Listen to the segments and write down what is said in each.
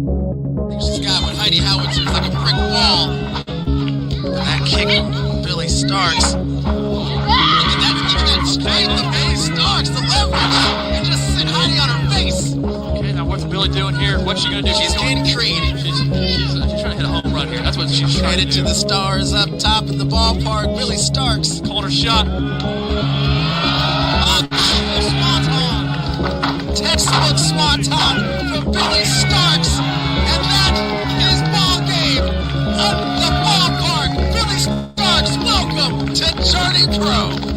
She's got what Heidi Howard seems like a brick wall. That kick from Billy Starks. Look at that straight in the face. Starks, the leverage. And just sit Heidi on her face. Okay, now what's Billy doing here? What's she going to do? She's getting creative. She's trying to hit a home run here. That's what she's trying to do. Headed to the stars up top in the ballpark. Billy Starks. Calling her shot. Textbook swanton from Billy Starks, and that is ball game at the ballpark. Billy Starks, welcome to Journey Pro.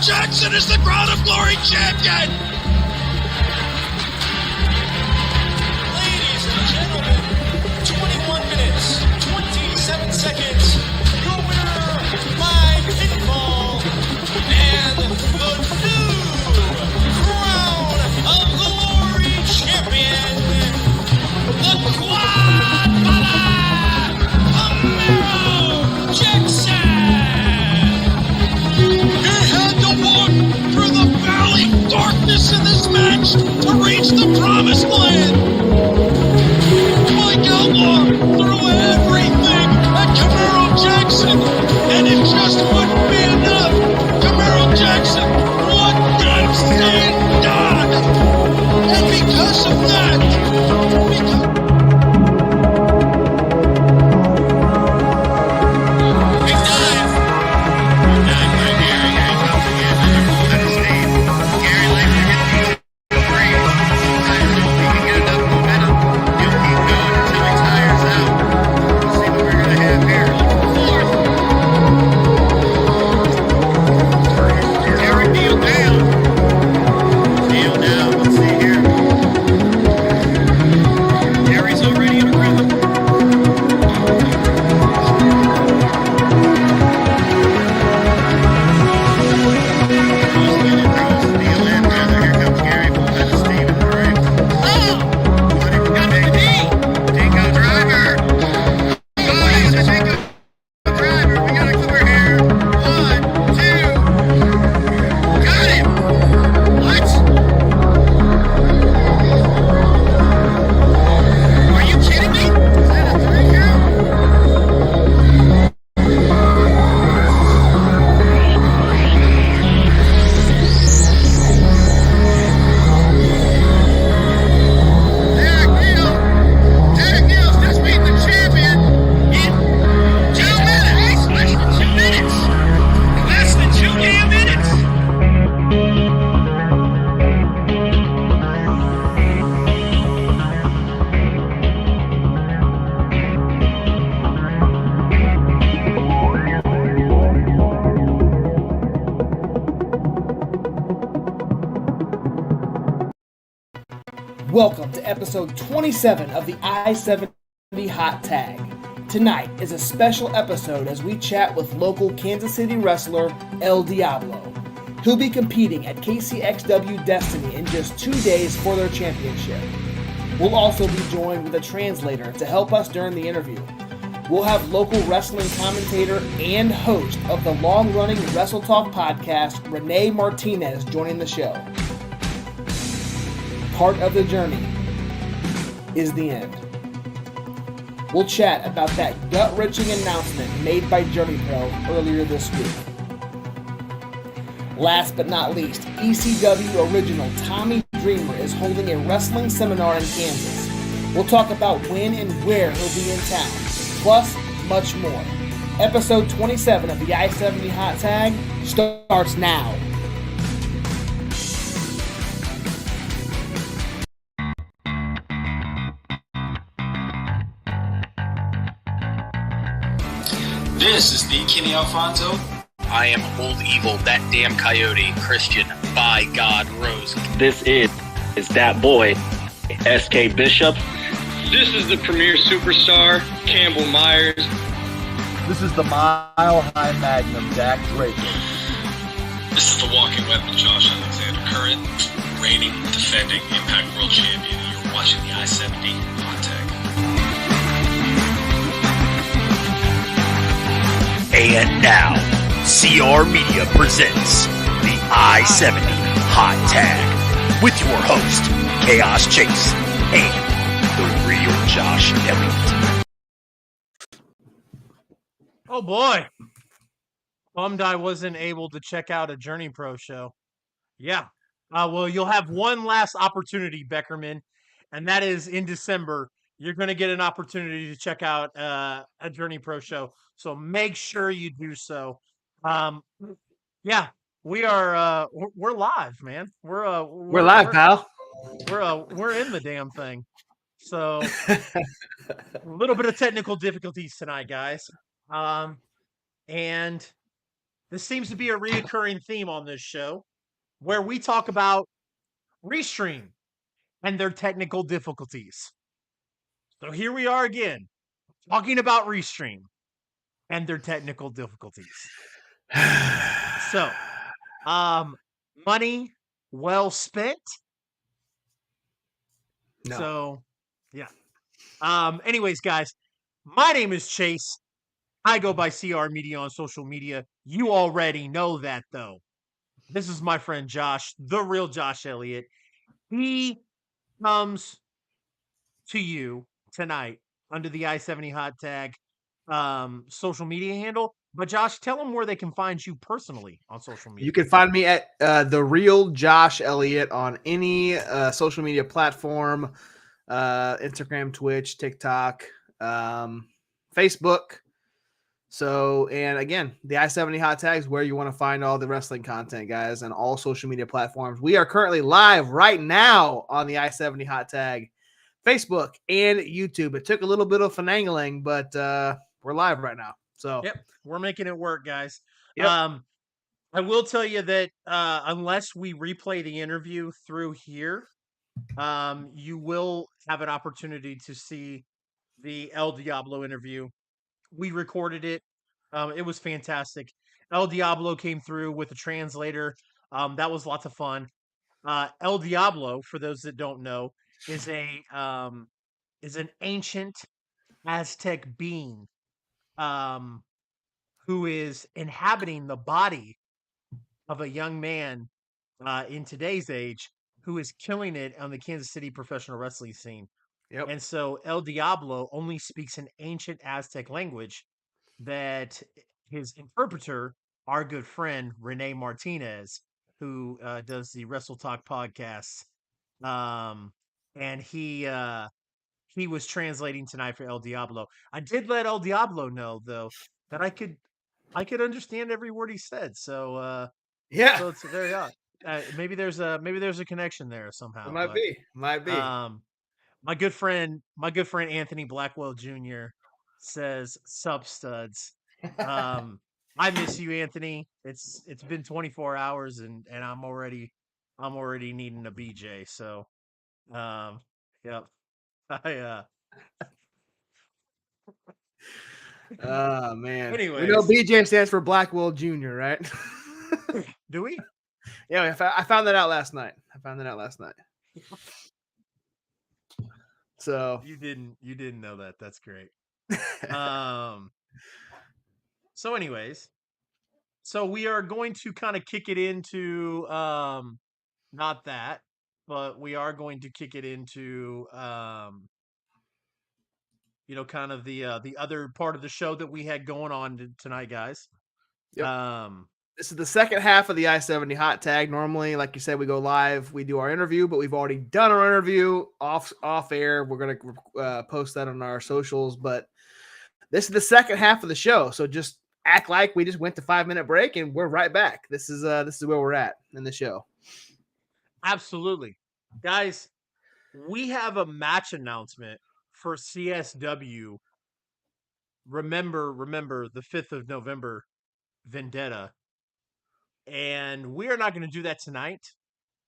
Jackson is the Crown of Glory champion! Ladies and gentlemen, 21 minutes, 27 seconds, your winner by pinfall, and the new Crown of Glory champion, the Quad Romero Jackson! Darkness in this match to reach the promised land. Mike Outlaw threw everything at Camaro Jackson, and it just wouldn't be enough. Camaro Jackson would not say done, and because of that, Welcome to episode 27 of the I-70 Hot Tag. Tonight is a special episode as we chat with local Kansas City wrestler El Diablo. He'll be competing at KCXW Destiny in just 2 days for their championship. We'll also be joined with a translator to help us during the interview. We'll have local wrestling commentator and host of the long-running Wrestle Talk podcast, Rene Martinez, joining the show. Part of the journey is the end. We'll chat about that gut-wrenching announcement made by Journey Pro earlier this week. Last but not least, ECW original Tommy Dreamer is holding a wrestling seminar in Kansas. We'll talk about when and where he'll be in town, plus much more. Episode 27 of the I-70 Hot Tag starts now. This is the Kenny Alfonso. I am Old Evil, that damn coyote, Christian, by God, Rose. This is that boy, SK Bishop. This is the premier superstar, Campbell Myers. This is the Mile High Magnum, Dak Draper. This is the walking weapon, Josh Alexander, current reigning, defending Impact World Champion. You're watching the I-70 Hot Tag. And now, CR Media presents the I-70 Hot Tag with your host, Chaos Chase, and the real Josh Elliott. Oh boy. Bummed I wasn't able to check out a Journey Pro show. Yeah. Well, you'll have one last opportunity, Beckerman, and that is in December. You're going to get an opportunity to check out a Journey Pro show. So make sure you do so. Yeah, we are. We're live, man. We're live, pal. We're in the damn thing. So a little bit of technical difficulties tonight, guys. And this seems to be a reoccurring theme on this show, where we talk about Restream and their technical difficulties. So here we are again, talking about Restream and their technical difficulties. So, money well spent. No. So, yeah. Anyways, guys, my name is Chase. I go by CR Media on social media. You already know that, though. This is my friend Josh, the real Josh Elliott. He comes to you tonight under the I-70 Hot Tag social media handle. But Josh, tell them where they can find you personally on social media. You can find me at the real Josh Elliott on any social media platform, Instagram, Twitch, TikTok, Facebook. So, and again, the I-70 Hot Tag is where you want to find all the wrestling content, guys, on all social media platforms. We are currently live right now on the I-70 Hot Tag, Facebook and YouTube. It took a little bit of finagling, but we're live right now. So, yep, we're making it work, guys. Yep. I will tell you that unless we replay the interview through here, you will have an opportunity to see the El Diablo interview. We recorded it. It was fantastic. El Diablo came through with a translator. That was lots of fun. El Diablo, for those that don't know, is an ancient Aztec being who is inhabiting the body of a young man in today's age who is killing it on the Kansas City professional wrestling scene. Yep. And so El Diablo only speaks an ancient Aztec language that his interpreter, our good friend Rene Martinez, who does the Wrestle Talk podcast, and he was translating tonight for El Diablo. I did let El Diablo know though that I could understand every word he said. So yeah, so it's very odd. Maybe there's a connection there somehow. It might be. My good friend Anthony Blackwell Jr. says sub studs. I miss you, Anthony. It's been 24 hours and I'm already needing a BJ. So yep. Oh man. Anyways. We know BJ stands for Blackwell Jr., right? Do we? Yeah, I found that out last night. So You didn't know that. That's great. So anyways, so we are going to kind of kick it into not that, but we are going to kick it into kind of the other part of the show that we had going on tonight, guys. Yep. This is the second half of the I-70 hot tag. Normally, like you said, we go live, we do our interview, but we've already done our interview off air. We're going to post that on our socials, but this is the second half of the show. So just act like we just went to 5-minute break and we're right back. This is where we're at in the show. Absolutely. Guys, we have a match announcement for CSW. Remember the 5th of November Vendetta. And we are not going to do that tonight.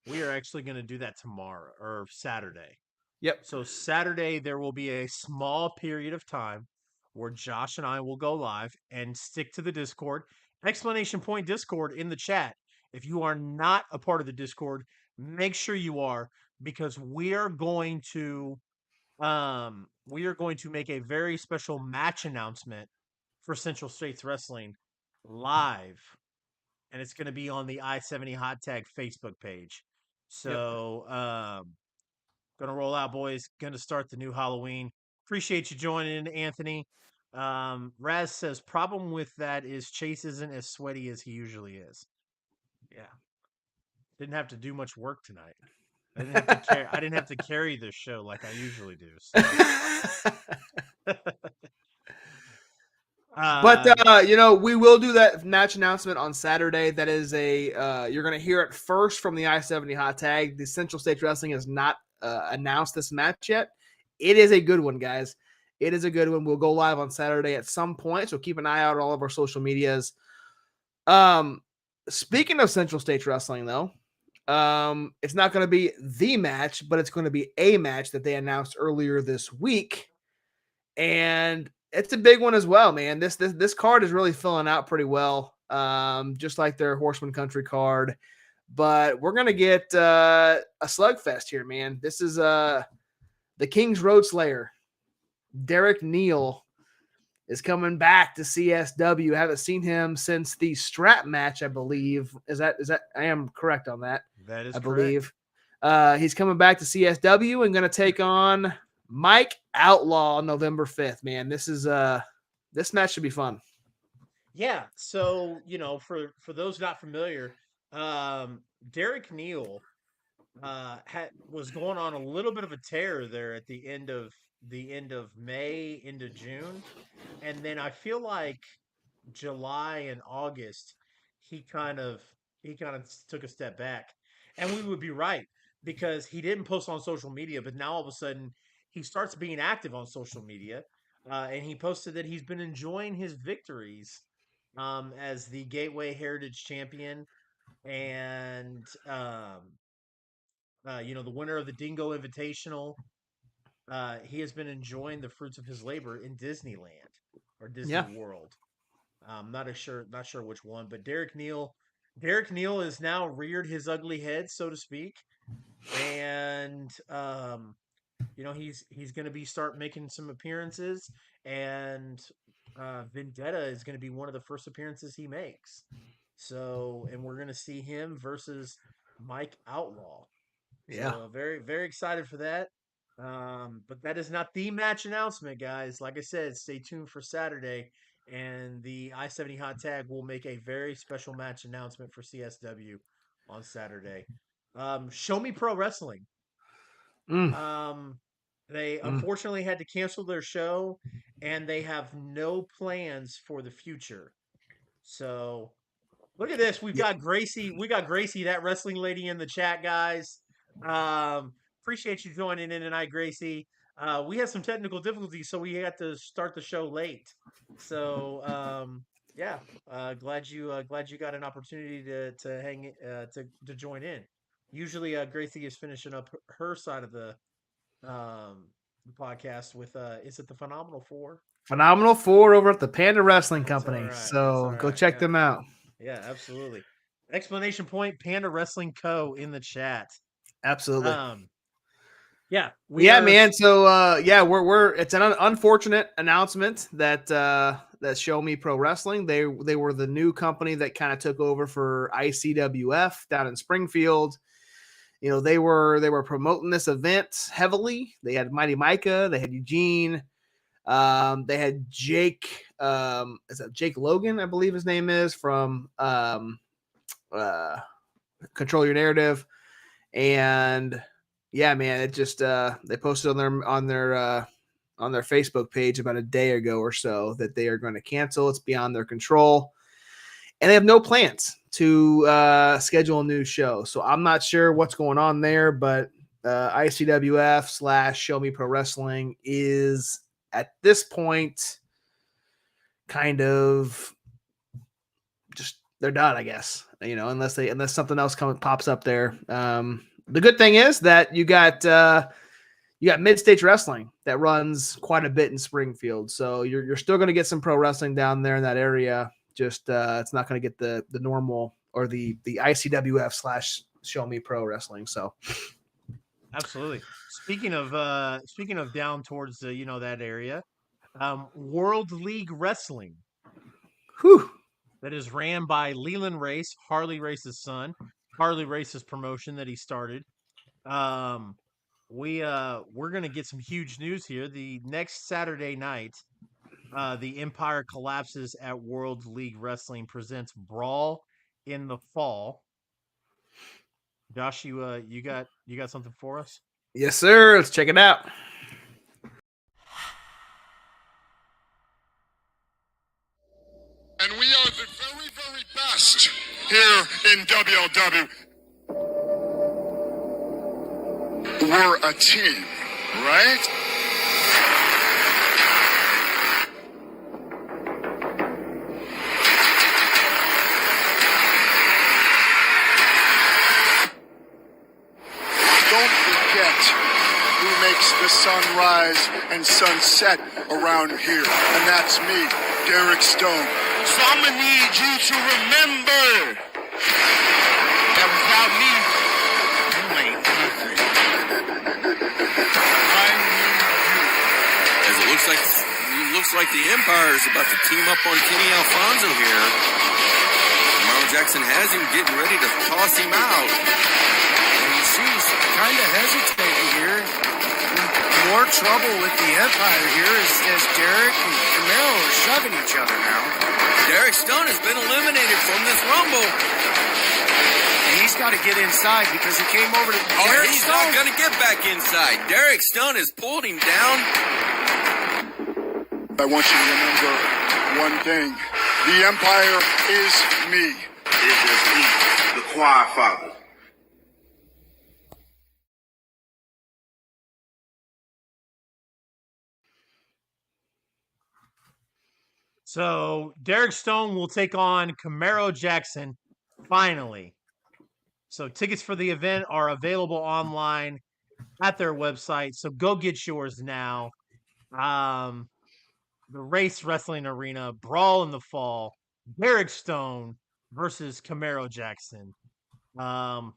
We are actually going to do that tomorrow or Saturday. Yep. So Saturday, there will be a small period of time where Josh and I will go live and stick to the Discord. Exclamation point Discord in the chat. If you are not a part of the Discord, make sure you are, because we are going to make a very special match announcement for Central States Wrestling live. And it's going to be on the I-70 Hot Tag Facebook page. So, going to roll out, boys. Going to start the new Halloween. Appreciate you joining in, Anthony. Raz says, problem with that is Chase isn't as sweaty as he usually is. Yeah. Didn't have to do much work tonight. I didn't have to carry this show like I usually do. So. But we will do that match announcement on Saturday. That is you're going to hear it first from the I-70 hot tag. The Central States Wrestling has not announced this match yet. It is a good one, guys. It is a good one. We'll go live on Saturday at some point, so keep an eye out on all of our social medias. Speaking of Central States Wrestling, though, it's not going to be the match, but it's going to be a match that they announced earlier this week, and it's a big one as well, man. This card is really filling out pretty well, just like their Horseman Country card. But we're gonna get a slugfest here, man. This is the King's Road Slayer. Derek Neal is coming back to CSW. Haven't seen him since the strap match, I believe. Is that I am correct on that? That is I correct. believe. He's coming back to CSW and going to take on Mike Outlaw on November 5th, man. This match should be fun. Yeah. So, for those not familiar, Derek Neal was going on a little bit of a tear there at the end of May into June. And then I feel like July and August, he kind of took a step back. And we would be right, because he didn't post on social media, but now all of a sudden he starts being active on social media. And he posted that he's been enjoying his victories as the Gateway Heritage Champion and the winner of the Dingo Invitational. He has been enjoying the fruits of his labor in Disneyland or Disney World. Not sure which one, but Derek Neal has now reared his ugly head, so to speak, and he's going to be start making some appearances, and Vendetta is going to be one of the first appearances he makes. So, and we're going to see him versus Mike Outlaw. Yeah. So very, very excited for that. But that is not the match announcement, guys. Like I said, stay tuned for Saturday, and the I-70 Hot Tag will make a very special match announcement for CSW on Saturday. Show Me Pro Wrestling. They unfortunately had to cancel their show, and they have no plans for the future. So look at this. We've got Gracie. We got Gracie, that wrestling lady, in the chat, guys. Appreciate you joining in tonight, Gracie. We had some technical difficulties, so we had to start the show late. So glad you got an opportunity to hang to join in. Usually, Gracie is finishing up her side of the podcast with is it the Phenomenal Four? Phenomenal Four over at the Panda Wrestling That's Company. all right. So go check them out. Yeah, absolutely. Explanation point, Panda Wrestling Co. in the chat. Absolutely. Yeah, man. So we're it's an unfortunate announcement that that Show Me Pro Wrestling. They were the new company that kind of took over for ICWF down in Springfield. You know, they were promoting this event heavily. They had Mighty Micah, they had Eugene, they had Jake, is that Jake Logan, I believe his name is, from Control Your Narrative. And yeah, man, it just they posted on their Facebook page about a day ago or so that they are going to cancel. It's beyond their control, and they have no plans to schedule a new show. So I'm not sure what's going on there, but ICWF / Show Me Pro Wrestling is at this point kind of just they're done, I guess. You know, unless something else pops up there. The good thing is that you got Mid-Stage Wrestling that runs quite a bit in Springfield, so you're still going to get some pro wrestling down there in that area. Just it's not going to get the normal or the ICWF / Show Me Pro Wrestling. So absolutely. Speaking of down towards that area, World League Wrestling. Whew. That is ran by Leland Race, Harley Race's son, Harley Race's promotion that he started. We're gonna get some huge news here. The next Saturday night, the Empire Collapses at World League Wrestling presents Brawl in the Fall. Josh, you got something for us? Yes, sir. Let's check it out. And we are the very, very best here in WLW. We're a team, right? Don't forget who makes the sun rise and sunset around here, and that's me, Derek Stone. So I'm gonna need you to remember that without me, you ain't nothing. I need you. As it looks like the Empire is about to team up on Kenny Alfonso here. Marlon Jackson has him getting ready to toss him out. And he seems kind of hesitating here. More trouble with the Empire here as Derek and Camaro are shoving each other now. Derek Stone has been eliminated from this Rumble. And he's got to get inside because he came over to Derek he's Stone. Not going to get back inside. Derek Stone has pulled him down. I want you to remember one thing. The Empire is me. It is me, the Choir Father. So Derek Stone will take on Camaro Jackson finally. So tickets for the event are available online at their website. So go get yours now. The Race Wrestling Arena, Brawl in the Fall, Derek Stone versus Camaro Jackson. I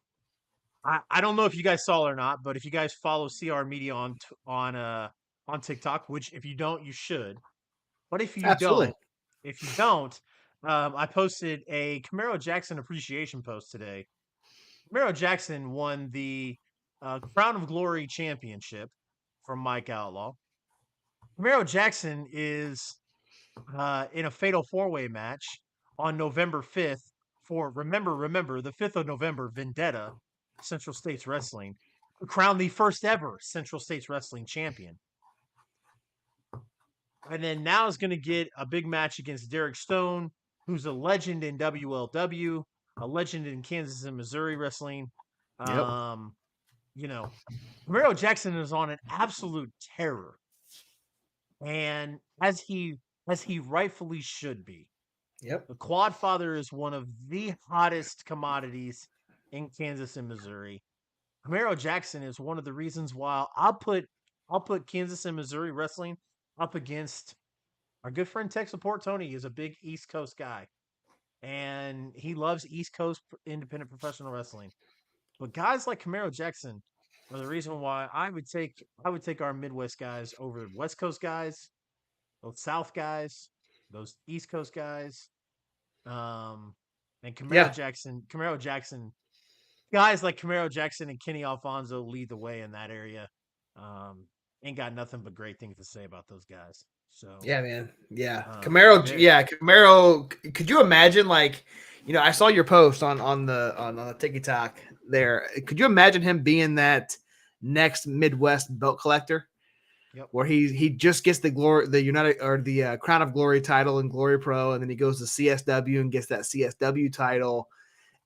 don't know if you guys saw it or not, but if you guys follow CR Media on TikTok, which if you don't, you should. But if you don't, I posted a Camaro Jackson appreciation post today. Camaro Jackson won the Crown of Glory Championship from Mike Outlaw. Camaro Jackson is in a fatal four-way match on November 5th for remember the 5th of November Vendetta Central States Wrestling to crown the first ever Central States Wrestling champion. And then now is going to get a big match against Derek Stone, who's a legend in WLW, a legend in Kansas and Missouri wrestling. Yep. Camaro Jackson is on an absolute terror. And as he rightfully should be. Yep. The Quad Father is one of the hottest commodities in Kansas and Missouri. Camaro Jackson is one of the reasons why I'll put Kansas and Missouri wrestling up against our good friend Tech Support Tony is a big East Coast guy. and he loves East Coast independent professional wrestling. But guys like Camaro Jackson are the reason why I would take our Midwest guys over West Coast guys, those South guys, those East Coast guys. And Yeah. Camaro Jackson, guys like Camaro Jackson and Kenny Alfonso lead the way in that area. Ain't got nothing but great things to say about those guys. So Yeah, man. Yeah. Camaro. Could you imagine, like, I saw your post on the TikTok there. Could you imagine him being that next Midwest belt collector? Yep. Where he just gets the Crown of Glory title in Glory Pro, and then he goes to CSW and gets that CSW title.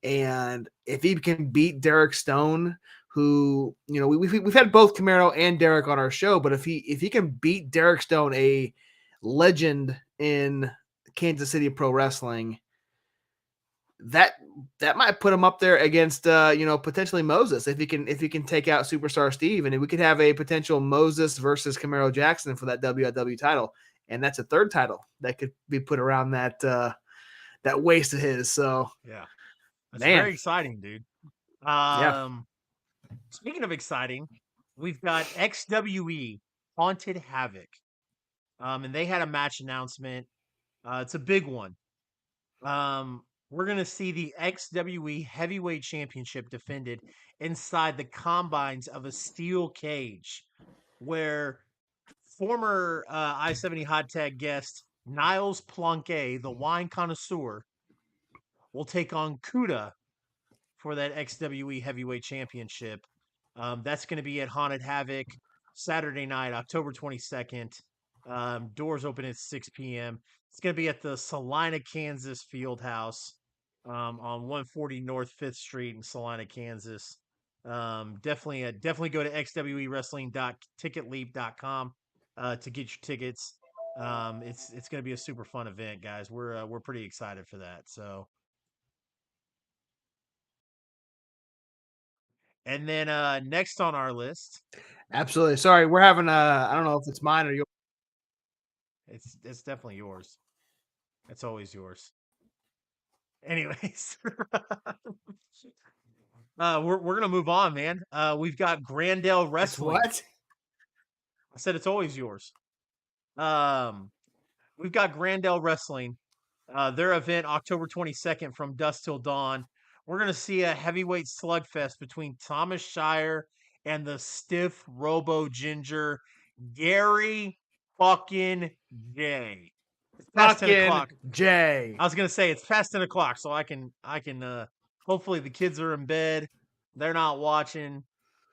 And if he can beat Derek Stone, who, we've had both Camaro and Derek on our show, but if he can beat Derek Stone, a legend in Kansas City pro wrestling, that might put him up there against potentially Moses if he can take out Superstar Steve, and we could have a potential Moses versus Camaro Jackson for that WLW title, and that's a third title that could be put around that waist of his. So yeah, that's very exciting, dude. Yeah. Speaking of exciting, we've got XWE Haunted Havoc, and they had a match announcement. It's a big one. We're going to see the XWE Heavyweight Championship defended inside the confines of a steel cage, where former I-70 Hot Tag guest Niles Planquet, the wine connoisseur, will take on Kuda for that XWE Heavyweight Championship. That's going to be at Haunted Havoc Saturday night, October 22nd. Doors open at 6 p.m. It's going to be at the Salina, Kansas Field House on 140 North 5th Street in Salina, Kansas. Definitely go to xwewrestling.ticketleap.com to get your tickets. It's going to be a super fun event, guys. We're pretty excited for that. So, and then next on our list, Absolutely. Sorry, we're having I don't know if it's mine or yours. It's definitely yours. It's always yours. Anyways, we're gonna move on, man. We've got Grandel Wrestling. What? I said it's always yours. We've got Grandel Wrestling. Their event October 22nd from dusk till dawn. We're gonna see a heavyweight slugfest between Thomas Shire and the stiff Robo Ginger Gary fucking J. It's past 10 o'clock. Jay. I was gonna say it's past 10 o'clock, so I can hopefully the kids are in bed. They're not watching,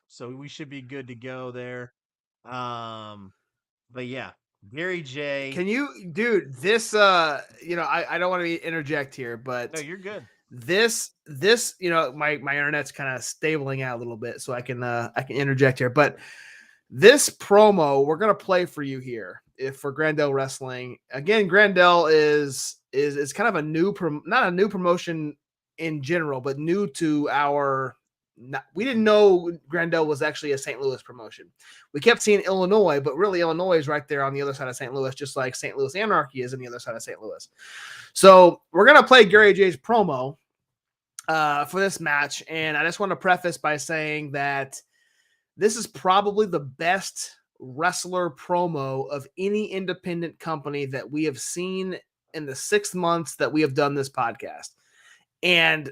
so we should be good to go there. But yeah, Gary J. Can you, dude, this I don't want to interject here, but no, you're good. This my internet's kind of stabling out a little bit, so I can interject here. But this promo we're gonna play for you here, if for Grandel Wrestling. Again, Grandel is kind of a new not a new promotion in general, but new to our. We didn't know Grandel was actually a St. Louis promotion. We kept seeing Illinois, but really Illinois is right there on the other side of St. Louis, just like St. Louis Anarchy is on the other side of St. Louis. So we're going to play Gary J's promo for this match. And I just want to preface by saying that this is probably the best wrestler promo of any independent company that we have seen in the 6 months that we have done this podcast. And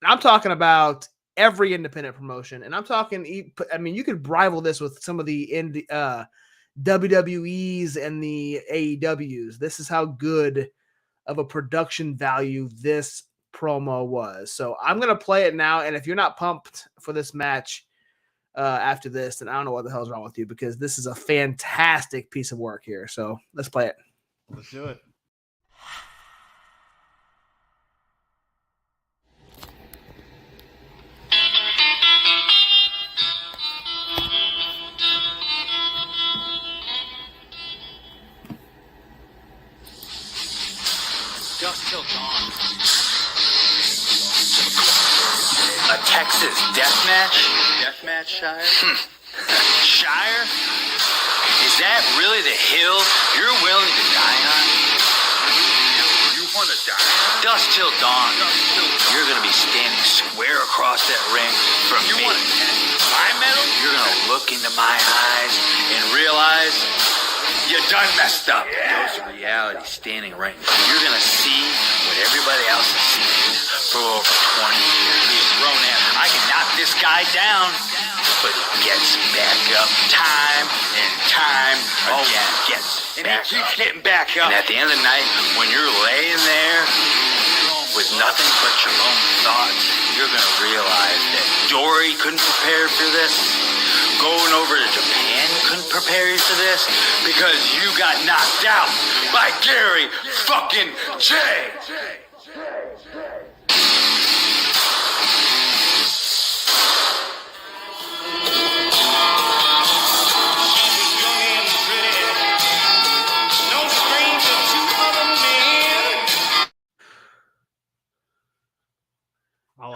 I'm talking about every independent promotion. And I'm talking, I mean, you could rival this with some of the WWEs and the AEWs. This is how good of a production value this promo was. So I'm going to play it now. And if you're not pumped for this match after this, then I don't know what the hell's wrong with you, because this is a fantastic piece of work here. So let's play it. Let's do it. Dusk till dawn. A Texas death match? Deathmatch, Shire? Shire? Is that really the hill you're willing to die on? You want want to die? Dust till dawn. You're going to be standing square across that ring from me. You want my medal? You're going to look into my eyes and realize you done messed up. Dose of reality standing right now. You're going to see what everybody else has seen for over 20 years. Being thrown at. I can knock this guy down, but he gets back up time and time again. Gets and back he keeps getting back up. And at the end of the night, when you're laying there with nothing but your own thoughts, you're going to realize that Dory couldn't prepare for this. Going over to Japan couldn't prepare you for this because you got knocked out by Gary fucking J.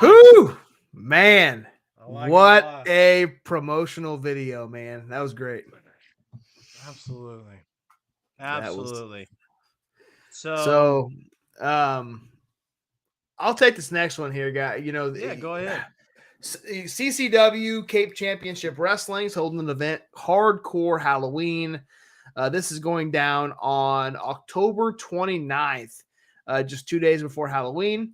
Whoo, man. What a promotional video, man. That was great. Absolutely. So, I'll take this next one here, guy. You know, go ahead. CCW Cape Championship Wrestling is holding an event, Hardcore Halloween. This is going down on October 29th, just 2 days before Halloween.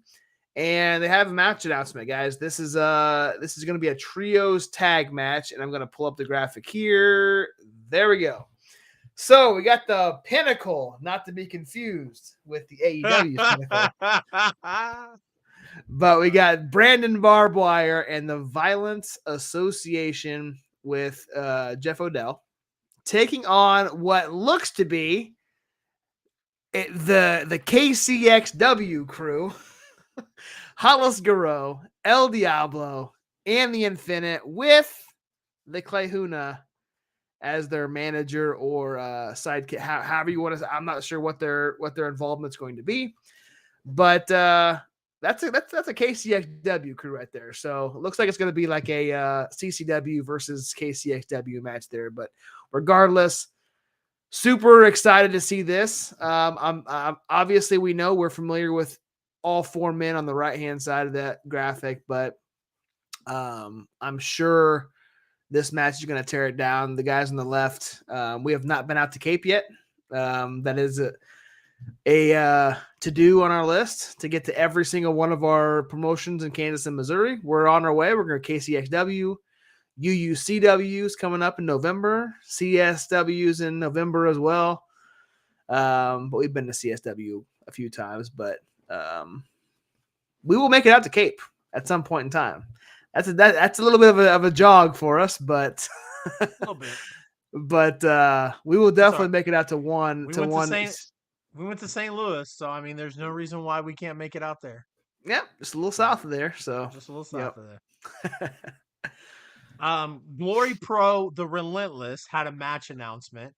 And they have a match announcement, guys. This is going to be a trios tag match, and I'm going to pull up the graphic here. There we go. So we got the Pinnacle, not to be confused with the AEW Pinnacle. But we got Brandon Barbed Wire and the Violence Association with Jeff Odell taking on what looks to be the KCXW crew. Hollis Guerrero, El Diablo, and the Infinite with the Clayhuna as their manager or sidekick, however you want to. I'm not sure what their involvement's going to be, but that's a KCXW crew right there. So it looks like it's going to be like a CCW versus KCXW match there. But regardless, super excited to see this. I'm obviously we're familiar with all four men on the right-hand side of that graphic, but I'm sure this match is going to tear it down. The guys on the left, we have not been out to Cape yet. That is a to-do on our list to get to every single one of our promotions in Kansas and Missouri. We're on our way. We're going to KCXW. UUCW's coming up in November. CSW's in November as well. But we've been to CSW a few times, but we will make it out to Cape at some point in time. That's a little bit of a jog for us, but a little bit. But we will definitely make it out to one. We went to St. Louis, so I mean, there's no reason why we can't make it out there. Yeah, just a little south of there. So just a little south of there. Glory Pro, the Relentless, had a match announcement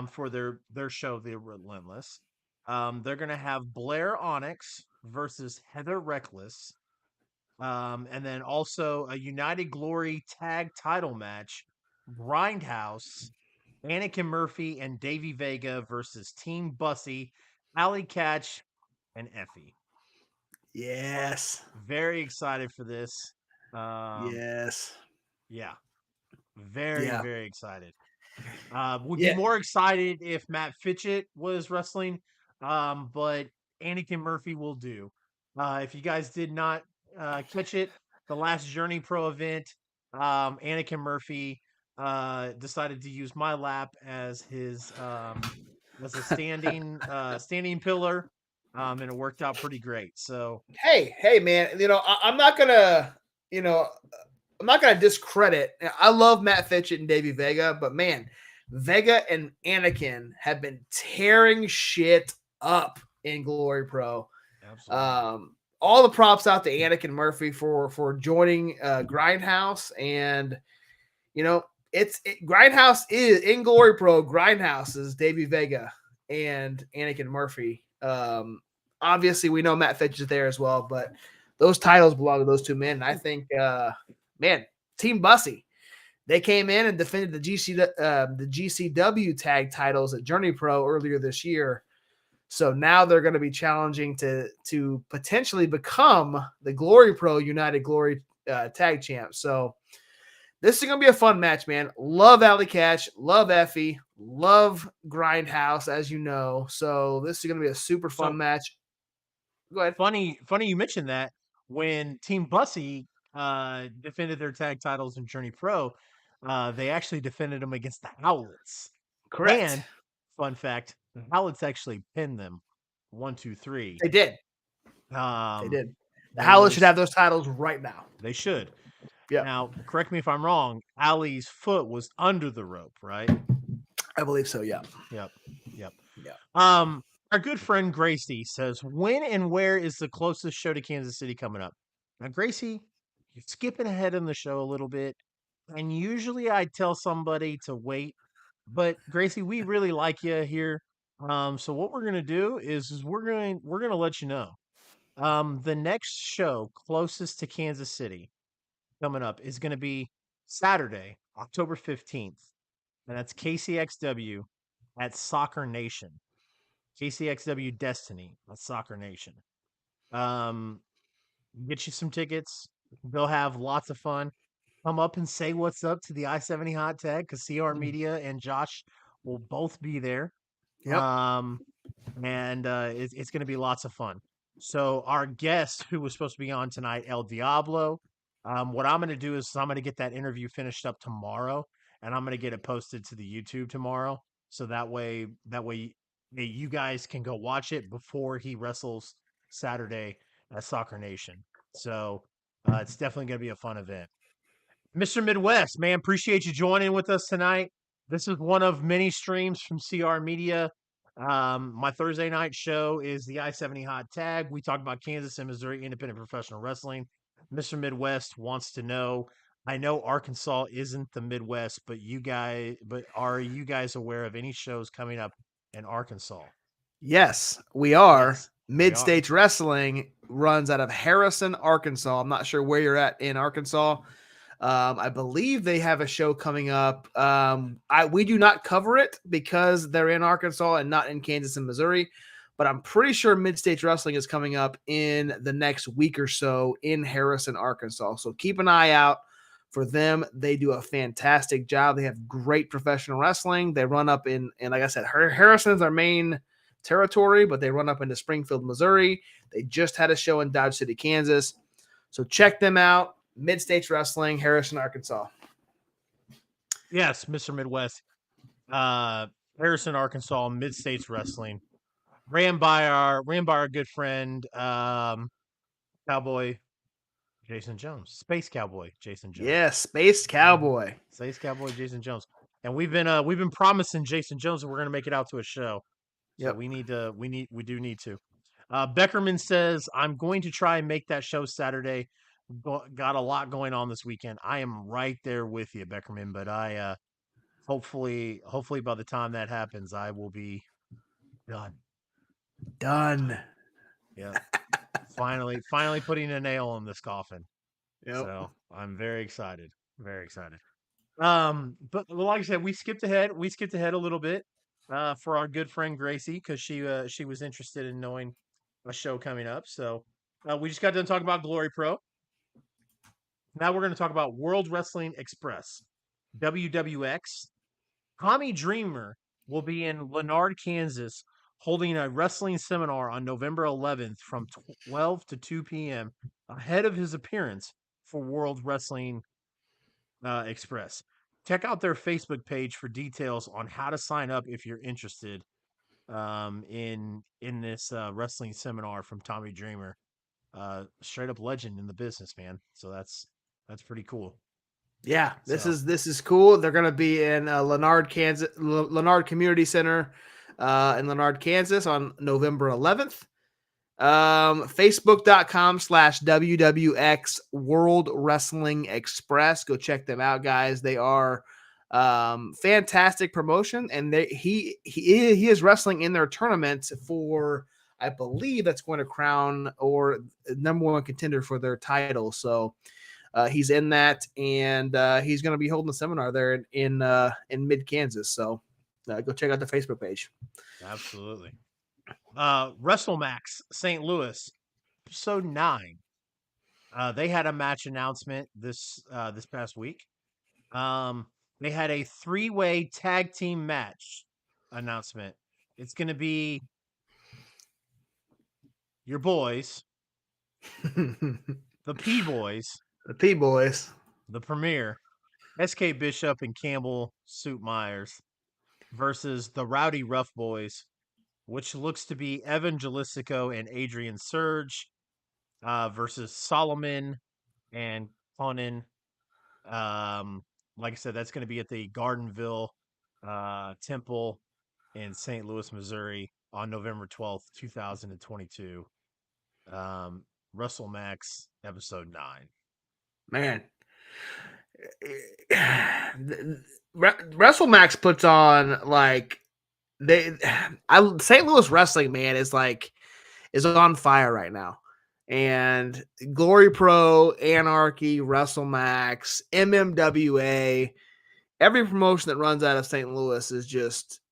for their show, The Relentless. They're going to have Blair Onyx versus Heather Reckless. And then also a United Glory tag title match, Grindhouse, Anakin Murphy and Davey Vega versus Team Bussy, Alley Catch, and Effie. Yes. Very excited for this. Yes. Yeah. Very excited. Would be more excited if Matt Fitchett was wrestling, but Anakin Murphy will do. If you guys did not catch it, the last Journey Pro event, Anakin Murphy decided to use my lap as his as a standing pillar, and it worked out pretty great. So hey man, I'm not gonna discredit. I love Matt Fitchett and Davey Vega, but man, Vega and Anakin have been tearing shit up in Glory Pro. Absolutely. All the props out to Anakin Murphy for joining Grindhouse, and Grindhouse is in Glory Pro. Grindhouse is Davey Vega and Anakin Murphy. Obviously, we know Matt Fitch is there as well, but those titles belong to those two men. And I think, Team Bussy, they came in and defended the GCW tag titles at Journey Pro earlier this year. So now they're going to be challenging to potentially become the Glory Pro United Glory Tag Champs. So this is going to be a fun match, man. Love Alley Catch, love Effie, love Grindhouse, as you know. So this is going to be a super fun match. Go ahead. Funny you mentioned that. When Team Bussy defended their tag titles in Journey Pro, they actually defended them against the Owlets. Correct. And fun fact, the Owlets actually pinned them 1, 2, 3. They did. They did. The Howlets should have those titles right now. They should. Yeah. Now, correct me if I'm wrong. Allie's foot was under the rope, right? I believe so. Yeah. Yep. Yeah. Our good friend Gracie says, when and where is the closest show to Kansas City coming up? Now, Gracie, you're skipping ahead in the show a little bit. And usually I tell somebody to wait. But Gracie, we really like you here. So what we're gonna do is we're gonna let you know. The next show closest to Kansas City coming up is gonna be Saturday, October 15th. And that's KCXW at Soccer Nation. KCXW Destiny at Soccer Nation. Get you some tickets. They'll have lots of fun. Come up and say what's up to the I-70 hot tag because CR Media and Josh will both be there. Yep. And it's going to be lots of fun. So our guest who was supposed to be on tonight, El Diablo, what I'm going to do is I'm going to get that interview finished up tomorrow, and I'm going to get it posted to the YouTube tomorrow. So that way you guys can go watch it before he wrestles Saturday at Soccer Nation. So it's definitely going to be a fun event. Mr. Midwest, man, appreciate you joining with us tonight. This is one of many streams from CR Media. My Thursday night show is the I-70 Hot Tag. We talk about Kansas and Missouri independent professional wrestling. Mr. Midwest wants to know, I know Arkansas isn't the Midwest, but are you guys aware of any shows coming up in Arkansas? Yes, we are. Yes, Mid-States Wrestling runs out of Harrison, Arkansas. I'm not sure where you're at in Arkansas. I believe they have a show coming up. We do not cover it because they're in Arkansas and not in Kansas and Missouri, but I'm pretty sure Mid-States Wrestling is coming up in the next week or so in Harrison, Arkansas. So keep an eye out for them. They do a fantastic job. They have great professional wrestling. They run up in like I said, Harrison is our main territory, but they run up into Springfield, Missouri. They just had a show in Dodge City, Kansas. So check them out. Mid-States Wrestling, Harrison, Arkansas. Yes, Mr. Midwest. Harrison, Arkansas, Mid-States Wrestling. Ran by our good friend, Cowboy Jason Jones. Space Cowboy Jason Jones. Yeah, Space Cowboy. Space Cowboy Jason Jones. And we've been promising Jason Jones that we're gonna make it out to a show. So yep. we do need to. Beckerman says, I'm going to try and make that show Saturday. Got a lot going on this weekend. I am right there with you, Beckerman, but I hopefully by the time that happens, I will be done. Yeah. finally putting a nail in this coffin. Yep. So I'm very excited. Very excited. But like I said, we skipped ahead a little bit for our good friend Gracie because she was interested in knowing a show coming up. So we just got done talking about Glory Pro. Now we're going to talk about World Wrestling Express, WWX. Tommy Dreamer will be in Leonard, Kansas, holding a wrestling seminar on November 11th from 12 to 2 p.m. ahead of his appearance for World Wrestling Express. Check out their Facebook page for details on how to sign up if you're interested in this wrestling seminar from Tommy Dreamer. Straight up legend in the business, man. So that's pretty cool. Yeah, this is cool. They're going to be in Leonard, Kansas, Leonard Community Center in Leonard, Kansas on November 11th. Facebook.com/WWX World Wrestling Express. Go check them out, guys. They are fantastic promotion, and he is wrestling in their tournament for, I believe that's going to crown or number one contender for their title. So he's in that, and he's going to be holding a seminar there in mid Kansas. So go check out the Facebook page. Absolutely. WrestleMax St. Louis, episode 9. They had a match announcement this past week. They had a 3-way tag team match announcement. It's going to be your boys, the P Boys, The P Boys. the Premier, SK Bishop and Campbell Soup Myers versus the Rowdy Rough Boys, which looks to be Evan Jalistico and Adrian Surge versus Solomon and Conan. Like I said, that's going to be at the Gardenville Temple in St. Louis, Missouri on November 12th, 2022. WrestleMax episode 9. Man. WrestleMax puts on like St. Louis wrestling, man, is on fire right now. And Glory Pro, Anarchy, WrestleMax, MMWA, every promotion that runs out of St. Louis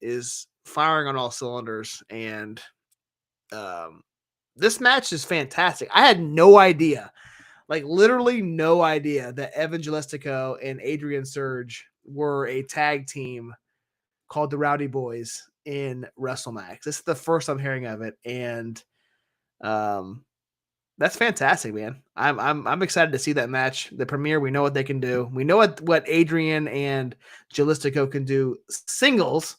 is firing on all cylinders. And this match is fantastic. I had no idea, like literally no idea, that Evan Jalistico and Adrian Surge were a tag team called the Rowdy Boys in WrestleMax. This is the first I'm hearing of it, and that's fantastic, man. I'm excited to see that match. The Premier, we know what they can do. We know what Adrian and Jalistico can do singles,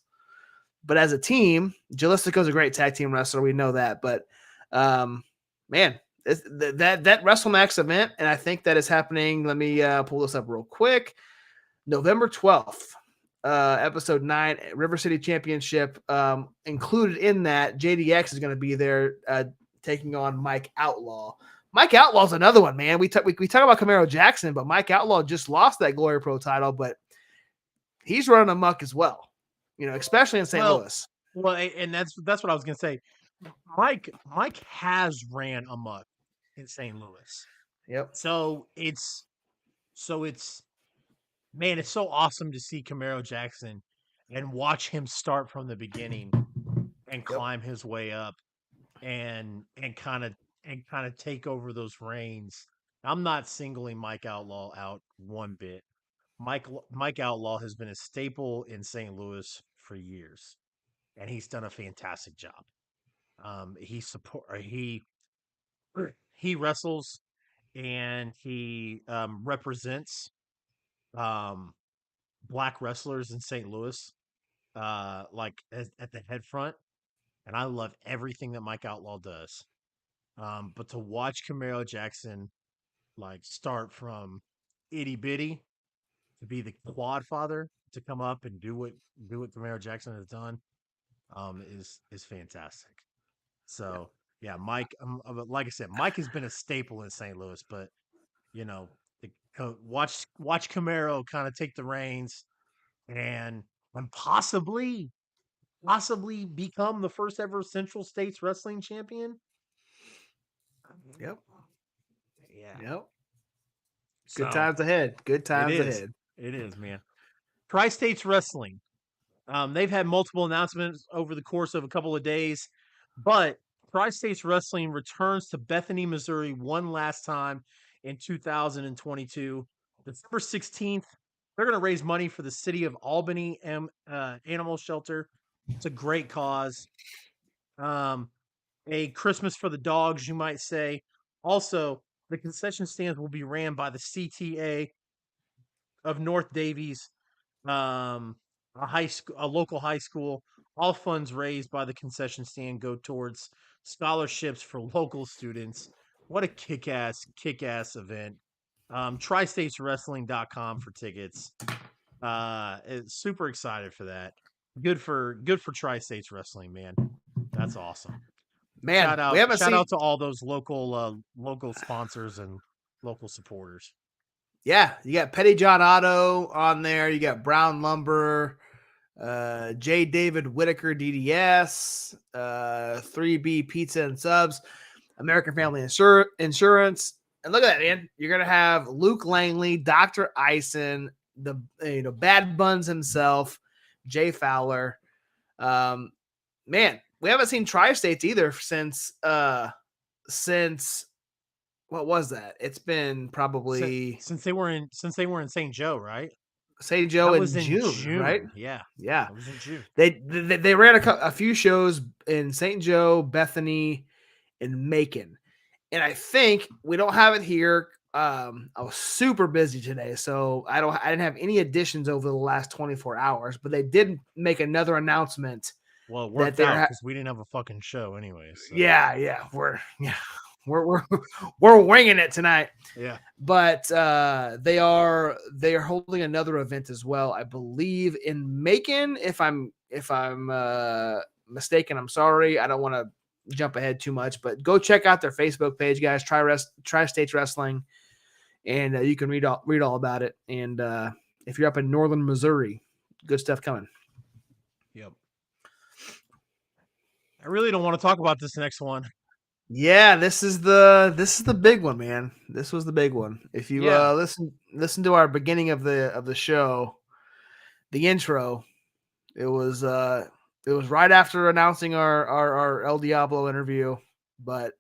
but as a team, Jalistico's a great tag team wrestler. We know that, but man, that WrestleMax event, and I think that is happening. Let me pull this up real quick. November 12th, episode 9, River City Championship. Included in that, JDX is going to be there taking on Mike Outlaw. Mike Outlaw's another one, man. We talk about Camaro Jackson, but Mike Outlaw just lost that Glory Pro title, but he's running amok as well, especially in St. Louis. Well, and that's what I was going to say. Mike has ran amok in St. Louis. Yep. So it's man, it's so awesome to see Camaro Jackson and watch him start from the beginning and climb his way up and kind of take over those reins. I'm not singling Mike Outlaw out one bit. Mike Outlaw has been a staple in St. Louis for years, and he's done a fantastic job. He wrestles and he represents black wrestlers in St. Louis, like at the head front, and I love everything that Mike Outlaw does. But to watch Camaro Jackson like start from itty bitty to be the quad father to come up and do what Camaro Jackson has done, is fantastic. So yeah, Mike. Like I said, Mike has been a staple in St. Louis, but watch Camaro kind of take the reins and possibly become the first ever Central States Wrestling Champion. Yep. Yeah. Yep. Good times ahead. Good times ahead. It is, man. Tri-States Wrestling. They've had multiple announcements over the course of a couple of days, but Tri-States Wrestling returns to Bethany, Missouri one last time in 2022. December 16th, they're going to raise money for the city of Albany Animal Shelter. It's a great cause. A Christmas for the dogs, you might say. Also, the concession stands will be ran by the CTA of North Davies, a local high school. All funds raised by the concession stand go towards scholarships for local students. What a kick-ass event. TriStatesWrestling.com for tickets. Super excited for that. Good for Tri-States Wrestling, man. That's awesome. Man, shout out to all those local sponsors and local supporters. Yeah, you got Petty John Auto on there. You got Brown Lumber, J. David Whitaker DDS, 3B Pizza and Subs, American Family Insurance. And look at that, man. You're going to have Luke Langley, Dr. Ison, the Bad Buns himself, Jay Fowler. Man, we haven't seen Tri-States either since what was that? It's been probably since they were in St. Joe, right? St. Joe That in was in June, right? Yeah, Yeah, that was in June. they ran a few shows in St. Joe, Bethany, and Macon, and I think we don't have it here. I was super busy today, so I didn't have any additions over the last 24 hours, but they did make another announcement. Well, it that worked they're out ha- because we didn't have a fucking show anyway. So. yeah, we're we're winging it tonight. Yeah. But they are holding another event as well, I believe in Macon. If I'm mistaken, I'm sorry. I don't want to jump ahead too much, but go check out their Facebook page, guys. Tri-States Wrestling, and you can read all about it. And if you're up in northern Missouri, good stuff coming. Yep. I really don't want to talk about this next one. Yeah, this is the big one, man. This was the big one. If you listen to our beginning of the show, the intro, it was right after announcing our El Diablo interview. But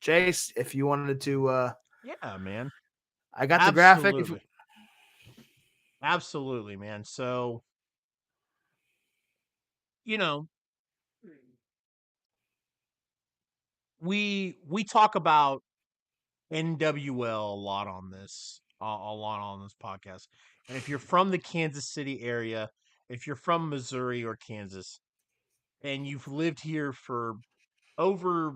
Chase, if you wanted to yeah, man. I got the graphic. Absolutely, man. So, we talk about NWL a lot on this podcast. And if you're from the Kansas City area, if you're from Missouri or Kansas, and you've lived here for over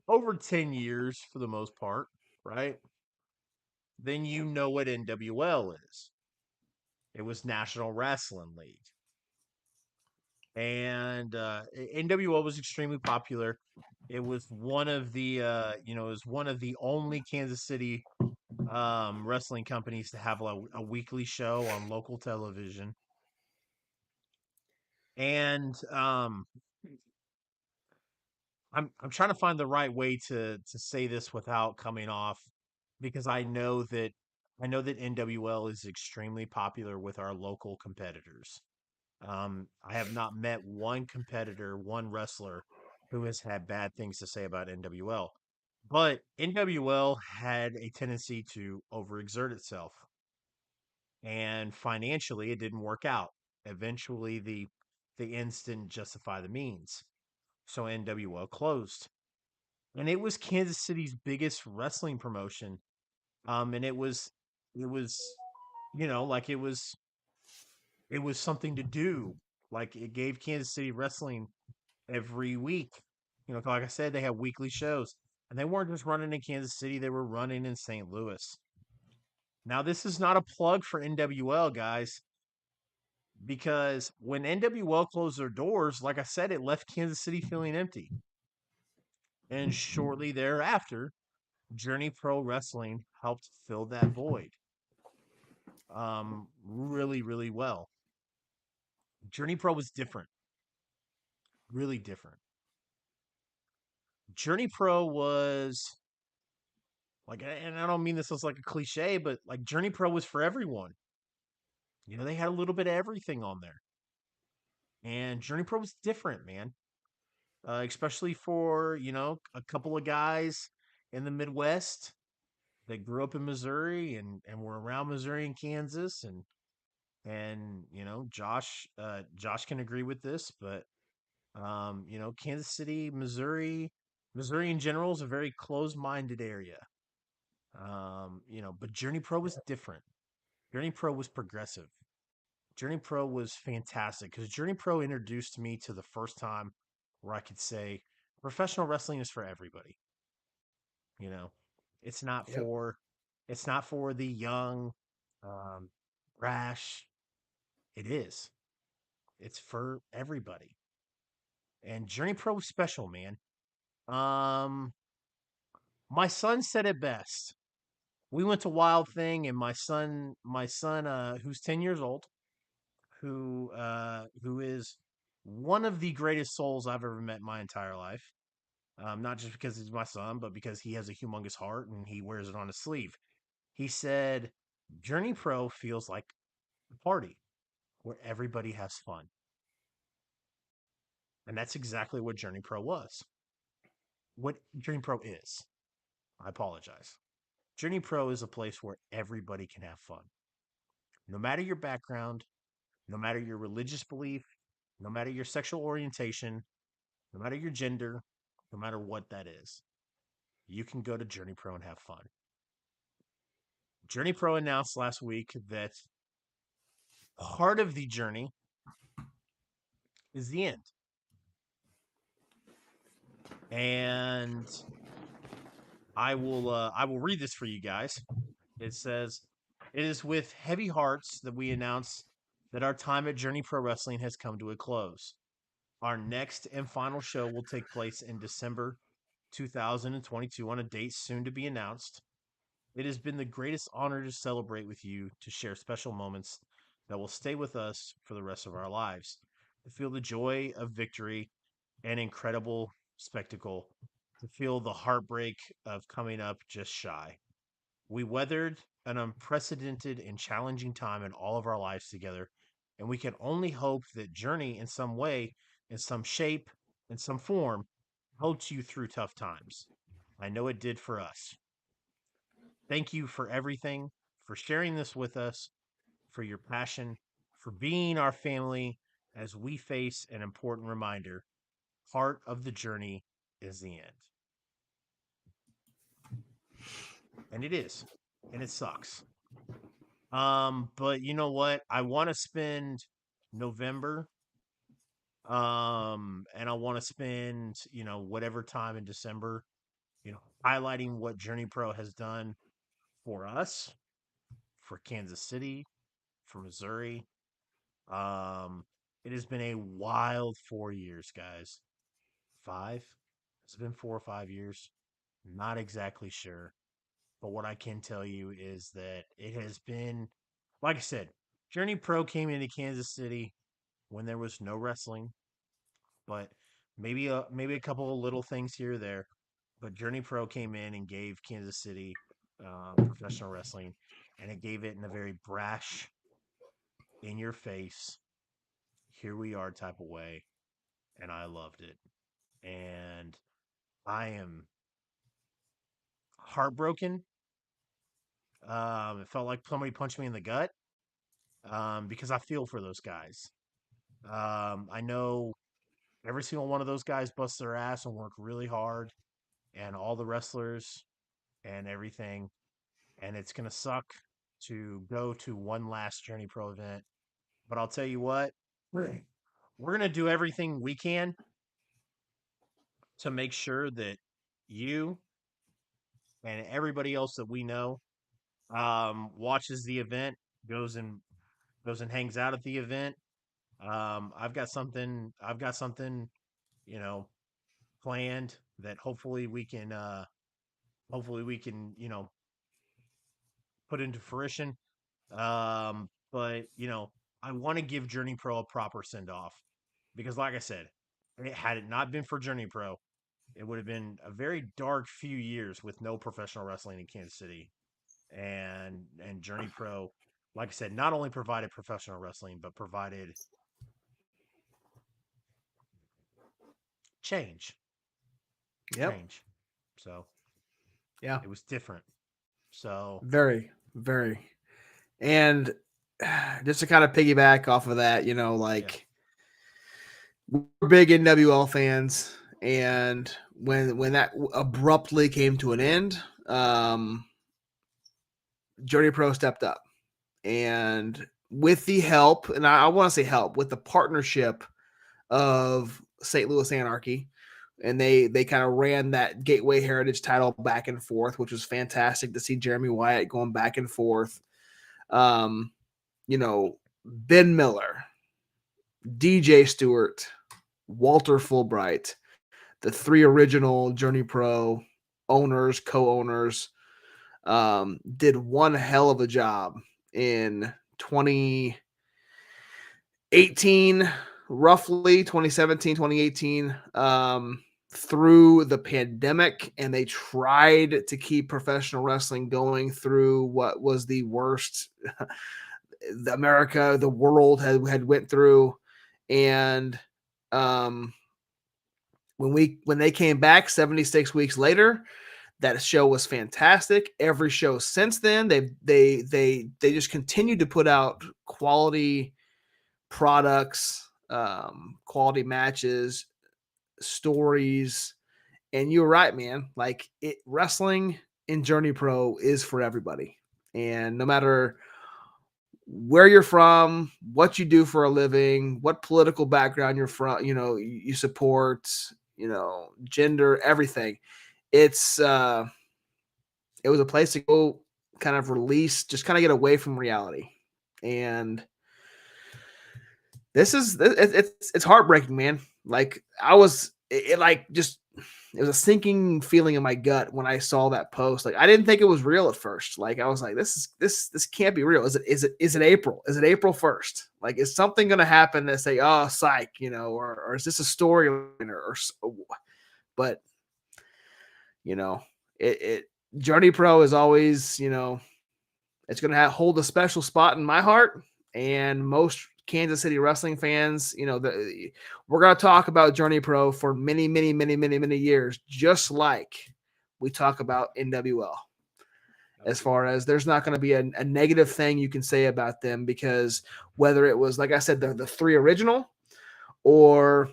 10 years for the most part, right? Then you know what NWL is. It was National Wrestling League. And NWL was extremely popular. It was one of the only Kansas City wrestling companies to have a weekly show on local television. And I'm trying to find the right way to say this without coming off, because I know that NWL is extremely popular with our local competitors. I have not met one competitor, one wrestler who has had bad things to say about NWL. But NWL had a tendency to overexert itself. And financially, it didn't work out. Eventually, the ends didn't justify the means. So NWL closed. And it was Kansas City's biggest wrestling promotion. And it was, like it was something to do. Like it gave Kansas City wrestling every week. Like I said, they had weekly shows, and they weren't just running in Kansas City; they were running in St. Louis. Now, this is not a plug for NWL, guys, because when NWL closed their doors, like I said, it left Kansas City feeling empty. And shortly thereafter, Journey Pro Wrestling helped fill that void. Really, really well. Journey Pro was different. Really different. Journey Pro was like, and I don't mean this as like a cliche, but like Journey Pro was for everyone. They had a little bit of everything on there. And Journey Pro was different, man. Especially for, a couple of guys in the Midwest that grew up in Missouri and were around Missouri and Kansas. And Josh can agree with this, but, Kansas City, Missouri in general is a very closed-minded area. But Journey Pro was different. Journey Pro was progressive. Journey Pro was fantastic because Journey Pro introduced me to the first time where I could say professional wrestling is for everybody. It's not for the young, rash. It is. It's for everybody. And Journey Pro was special, man. My son said it best. We went to Wild Thing, and my son, who's 10 years old, who is one of the greatest souls I've ever met in my entire life. Not just because he's my son, but because he has a humongous heart and he wears it on his sleeve. He said, Journey Pro feels like a party where everybody has fun. And that's exactly what Journey Pro was. What Journey Pro is. I apologize. Journey Pro is a place where everybody can have fun. No matter your background, no matter your religious belief, no matter your sexual orientation, no matter your gender, no matter what that is, you can go to Journey Pro and have fun. Journey Pro announced last week that part of the journey is the end. And I will read this for you guys. It says, "It is with heavy hearts that we announce that our time at Journey Pro Wrestling has come to a close. Our next and final show will take place in December 2022 on a date soon to be announced. It has been the greatest honor to celebrate with you, to share special moments that will stay with us for the rest of our lives, to feel the joy of victory and incredible spectacle, to feel the heartbreak of coming up just shy. We weathered an unprecedented and challenging time in all of our lives together, and we can only hope that Journey, in some way, in some shape, in some form, helped you through tough times. I know it did for us. Thank you for everything, for sharing this with us, for your passion, for being our family as we face an important reminder. Part of the journey is the end." And it is. And it sucks. But you know what? I want to spend November, and I want to spend, whatever time in December, highlighting what Journey Pro has done for us, for Kansas City, for Missouri. It has been a wild 4 years, guys. 5? It's been 4 or 5 years. Not exactly sure. But what I can tell you is that it has been, like I said, Journey Pro came into Kansas City when there was no wrestling, but maybe a couple of little things here or there. But Journey Pro came in and gave Kansas City professional wrestling, and it gave it in a very brash, in your face, here we are type of way, and I loved it. And I am heartbroken. It felt like somebody punched me in the gut, because I feel for those guys. I know every single one of those guys bust their ass and work really hard, and all the wrestlers and everything. And it's going to suck to go to one last Journey Pro event. But I'll tell you what, we're going to do everything we can to make sure that you and everybody else that we know watches the event, goes and hangs out at the event. I've got something, you know, planned that hopefully we can, put into fruition. But I want to give Journey Pro a proper send off, because, like I said, had it not been for Journey Pro, it would have been a very dark few years with no professional wrestling in Kansas City. And Journey Pro, like I said, not only provided professional wrestling, but provided change. Change. So yeah, it was different. So very, very. And just to kind of piggyback off of that, we're big NWL fans, and when that abruptly came to an end, Journey Pro stepped up, and with the help, and I want to say help, with the partnership of St. Louis Anarchy, and they kind of ran that Gateway Heritage title back and forth, which was fantastic to see Jeremy Wyatt going back and forth. Ben Miller, DJ Stewart, Walter Fulbright, the three original Journey Pro owners, co-owners, did one hell of a job in 2018, roughly 2017, 2018, through the pandemic, and they tried to keep professional wrestling going through what was the worst the world had went through. And when they came back 76 weeks later, that show was fantastic. Every show since then, they just continued to put out quality products, quality matches, stories. And you're right, man. Like wrestling in Journey Pro is for everybody. And no matter where you're from, what you do for a living, what political background you're from, you support, gender, everything. It's it was a place to go kind of release, just kind of get away from reality. And it's heartbreaking, man. Like it was a sinking feeling in my gut when I saw that post. Like I didn't think it was real at first. Like I was like, this can't be real. Is it April? Is it April 1st? Like is something gonna happen that say, oh psych, or is this a storyline but it Journey Pro is always, it's gonna hold a special spot in my heart and most Kansas City wrestling fans. We're going to talk about Journey Pro for many, many, many, many, many years, just like we talk about NWL. As far as there's not going to be a negative thing you can say about them, because whether it was, like I said, the three original or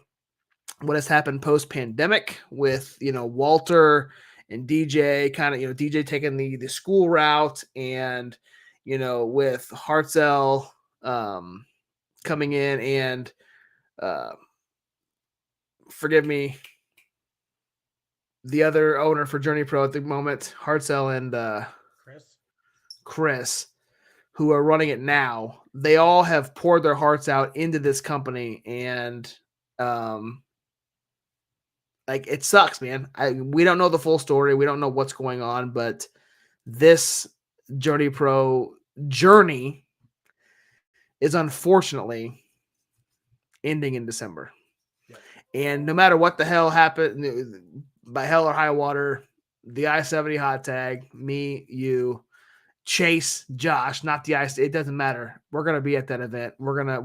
what has happened post pandemic with, Walter and DJ kind of, DJ taking the school route and, with Hartzell, coming in and forgive me, the other owner for Journey Pro at the moment, Hartzell and Chris, who are running it now. They all have poured their hearts out into this company, and like it sucks, man. We don't know the full story. We don't know what's going on, but this Journey Pro journey is unfortunately ending in December. And no matter what the hell happened, by hell or high water, the I-70 hot tag, me, you, Chase, Josh, not the it doesn't matter. We're gonna be at that event. We're gonna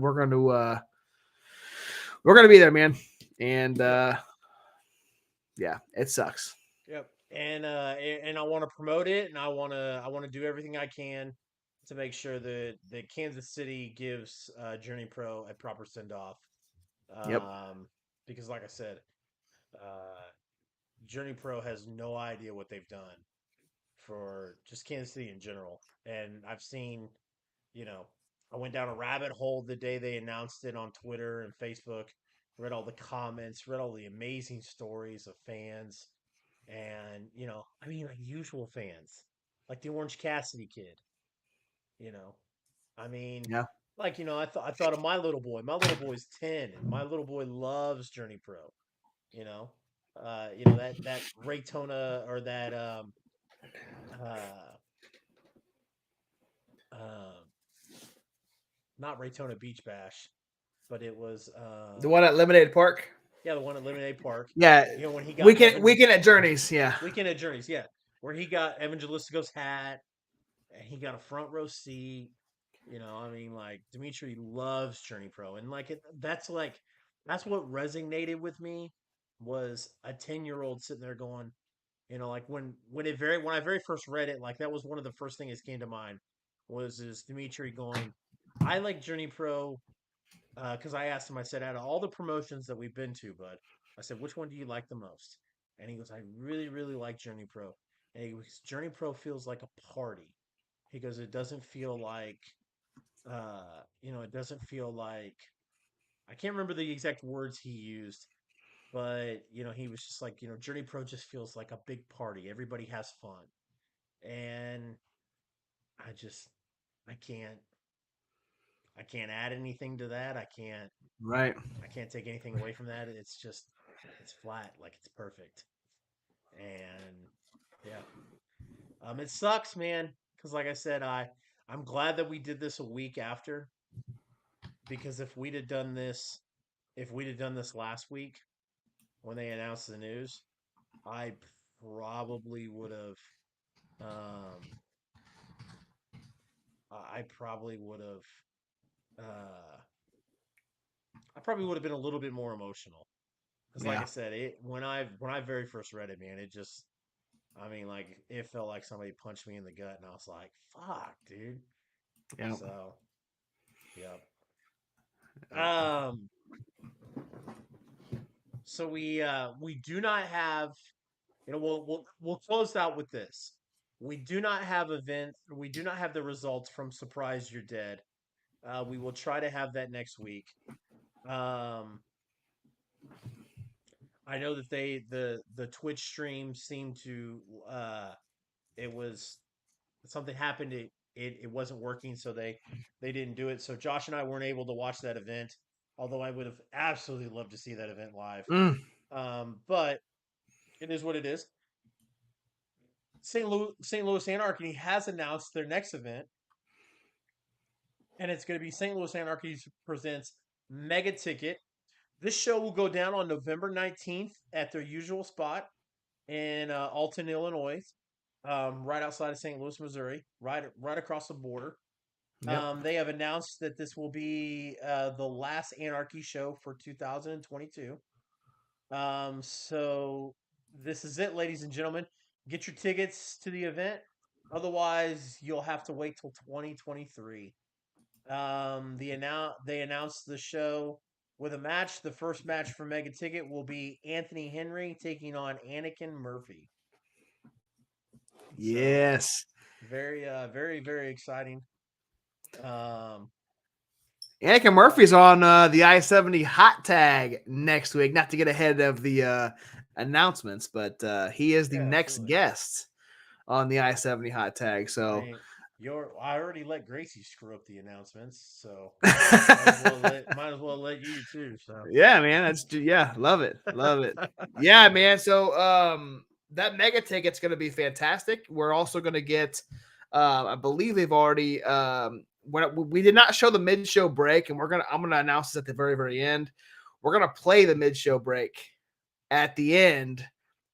be there, man. And yeah, it sucks. Yep. And I want to promote it, and I want to do everything I can to make sure that Kansas City gives Journey Pro a proper send off. Yep. Because like I said, Journey Pro has no idea what they've done for just Kansas City in general. And I've seen, I went down a rabbit hole the day they announced it on Twitter and Facebook, read all the comments, read all the amazing stories of fans. And, like usual fans, like the Orange Cassidy kid, Yeah. like, I thought of my little boy. My little boy's 10 and my little boy loves Journey Pro, you know, that Raytona or that, uh, um, not Raytona Beach Bash, but it was, The one at Lemonade Park. yeah, the one at Lemonade Park. Yeah. When he got weekend at Journeys. Yeah. Weekend at Journeys. Yeah. Where he got Evangelistico's hat and he got a front row seat. Like Dimitri loves Journey Pro, and that's what resonated with me was a 10-year-old sitting there going, like when I very first read it, like that was one of the first things that came to mind was is Dimitri going, I like Journey Pro because I asked him, I said, out of all the promotions that we've been to, bud, I said, which one do you like the most? And he goes, I really, really like Journey Pro. And he goes, Journey Pro feels like a party. He goes, it doesn't feel like it doesn't feel like I can't remember the exact words he used, but he was just like, Journey Pro just feels like a big party. Everybody has fun. And I just I can't I can't add anything to that. Right. I can't take anything away from that. It's flat, like it's perfect. And yeah. It sucks, man, because like I said, I'm glad that we did this a week after, because if we'd have done this last week when they announced the news, I probably would have I probably would have I probably would have been a little bit more emotional Because like I said, when I very first read it, man, it just, I mean, like it felt like somebody punched me in the gut, and I was like, "Fuck, dude." Yeah. So, yep. Um. So we do not have, we'll close out with this. We do not have events. We do not have the results from Surprise You're Dead. We will try to have that next week. Um, I know that the Twitch stream seemed to it was something happened. It wasn't working, so they didn't do it. So Josh and I weren't able to watch that event. Although I would have absolutely loved to see that event live. But it is what it is. St. Louis Anarchy has announced their next event, and it's going to be St. Louis Anarchy presents Mega Ticket. This show will go down on November 19th at their usual spot in Alton, Illinois, right outside of St. Louis, Missouri, right across the border. Yep. They have announced that this will be the last Anarchy show for 2022. So this is it, ladies and gentlemen. Get your tickets to the event. Otherwise, you'll have to wait till 2023. They announced the show with a match. The first match for Mega Ticket will be Anthony Henry taking on Anakin Murphy. Yes. So, very, very exciting. Anakin Murphy's on the I-70 hot tag next week. Not to get ahead of the announcements, but he is the next guest on the I-70 hot tag. So I already let Gracie screw up the announcements, so might as well let you too. So yeah, man, love it. Yeah, man. So that mega ticket's going to be fantastic. We're also going to get, I believe they've already we did not show the mid-show break, and I'm gonna announce this at the very, very end. We're gonna play the mid-show break at the end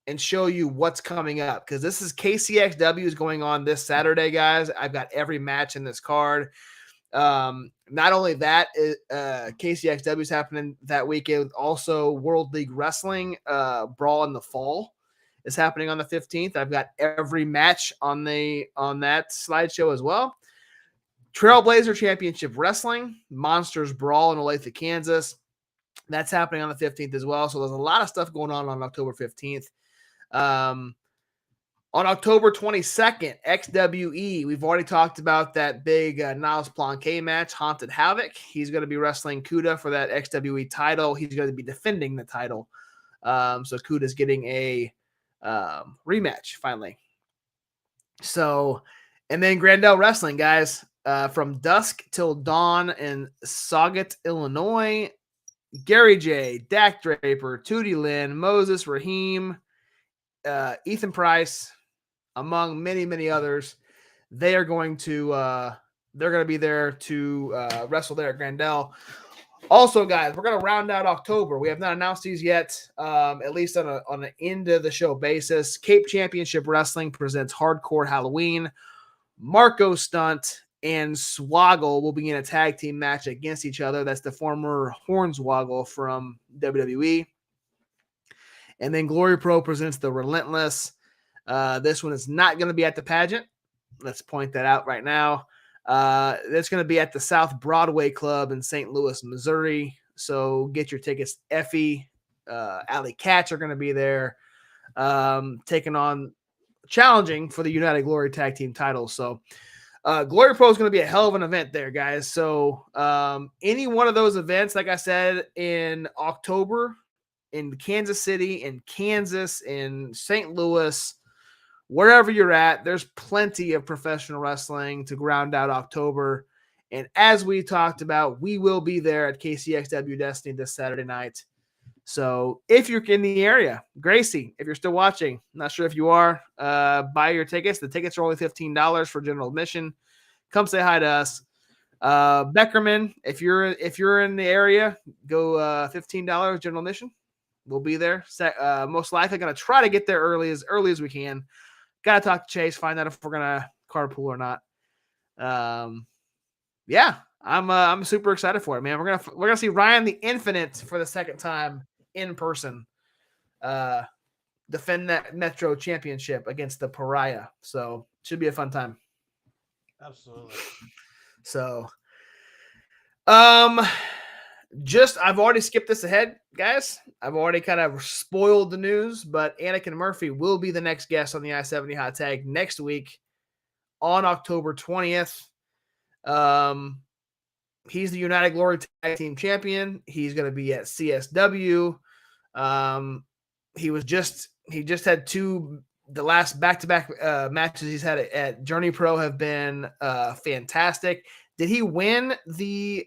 and show you what's coming up, because this is KCXW is going on this Saturday, guys. I've got every match in this card. Not only that, KCXW is happening that weekend. Also, World League Wrestling Brawl in the Fall is happening on the 15th. I've got every match on that slideshow as well. Trailblazer Championship Wrestling, Monsters Brawl in Olathe, Kansas. That's happening on the 15th as well. So there's a lot of stuff going on October 15th. On October 22nd, XWE, we've already talked about that big Niles Planquet match, Haunted Havoc. He's going to be wrestling Kuda for that XWE title. He's going to be defending the title. So Kuda's getting a rematch finally. So, and then Grandel Wrestling, guys. From dusk till dawn in Sauget, Illinois, Gary J, Dak Draper, Tootie Lynn, Moses, Raheem, Ethan Price, among many, many others. They're going to be there to wrestle there at Grandel. Also, guys, we're going to round out October. We have not announced these yet, at least on an end of the show basis. Cape Championship Wrestling presents Hardcore Halloween. Marco Stunt and Swoggle will be in a tag team match against each other. That's the former Hornswoggle from WWE. And then Glory Pro presents the Relentless. This one is not going to be at the pageant. Let's point that out right now. It's going to be at the South Broadway Club in St. Louis, Missouri. So get your tickets. Effie, Allie Katch are going to be there, challenging for the United Glory Tag Team titles. So Glory Pro is going to be a hell of an event there, guys. So any one of those events, like I said, in October, in Kansas City, in Kansas, in St. Louis, wherever you're at, there's plenty of professional wrestling to round out October. And as we talked about, we will be there at KCXW Destiny this Saturday night. So if you're in the area, Gracie, if you're still watching, not sure if you are, buy your tickets. The tickets are only $15 for general admission. Come say hi to us. Beckerman, if you're in the area, go $15 general admission. We'll be there. Most likely going to try to get there early as we can. Got to talk to Chase, find out if we're going to carpool or not. Yeah, I'm super excited for it, man. We're gonna see Ryan the Infinite for the second time in person defend that Metro Championship against the Pariah. So should be a fun time. Absolutely. So, I've already skipped this ahead, guys. I've already kind of spoiled the news, but Anakin Murphy will be the next guest on the I-70 Hot Tag next week on October 20th. He's the United Glory Tag Team Champion. He's going to be at CSW. He just had the last back-to-back matches he's had at Journey Pro have been fantastic. Did he win did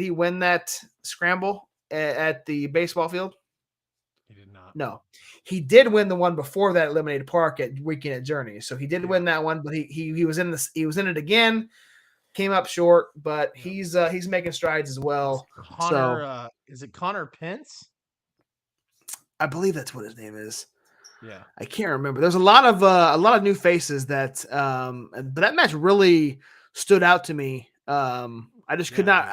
he win that scramble at the baseball field? He did not. No. He did win the one before that Eliminated Park at Weekend at Journey. So he did win that one, but he was in it again. Came up short, but he's making strides as well. Is it Connor Pence? I believe that's what his name is. Yeah, I can't remember. There's a lot of new faces but that match really stood out to me. I just could not